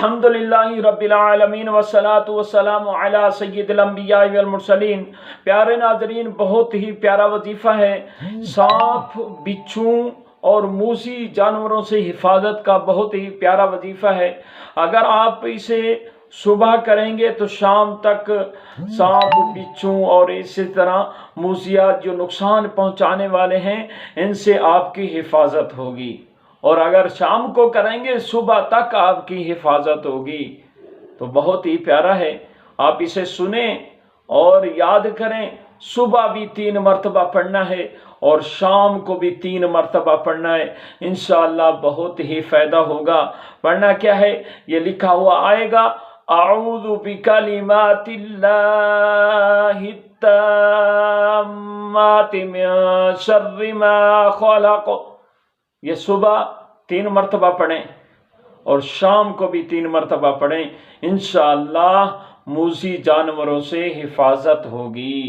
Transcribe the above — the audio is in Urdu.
الحمدللہ رب العالمین والصلاة والسلام علی سید الانبیاء والمرسلین۔ پیارے ناظرین، بہت ہی پیارا وظیفہ ہے۔ سانپ، بچھو اور موذی جانوروں سے حفاظت کا بہت ہی پیارا وظیفہ ہے۔ اگر آپ اسے صبح کریں گے تو شام تک سانپ، بچھو اور اسی طرح موذیات جو نقصان پہنچانے والے ہیں ان سے آپ کی حفاظت ہوگی، اور اگر شام کو کریں گے صبح تک آپ کی حفاظت ہوگی۔ تو بہت ہی پیارا ہے، آپ اسے سنیں اور یاد کریں۔ صبح بھی 3 مرتبہ پڑھنا ہے اور شام کو بھی 3 مرتبہ پڑھنا ہے، انشاءاللہ بہت ہی فائدہ ہوگا۔ پڑھنا کیا ہے؟ یہ لکھا ہوا آئے گا: اعوذ بکلمات اللہ التامات من شر ما خلق۔ یہ صبح 3 مرتبہ پڑھیں اور شام کو بھی 3 مرتبہ پڑھیں، انشاءاللہ موذی جانوروں سے حفاظت ہوگی۔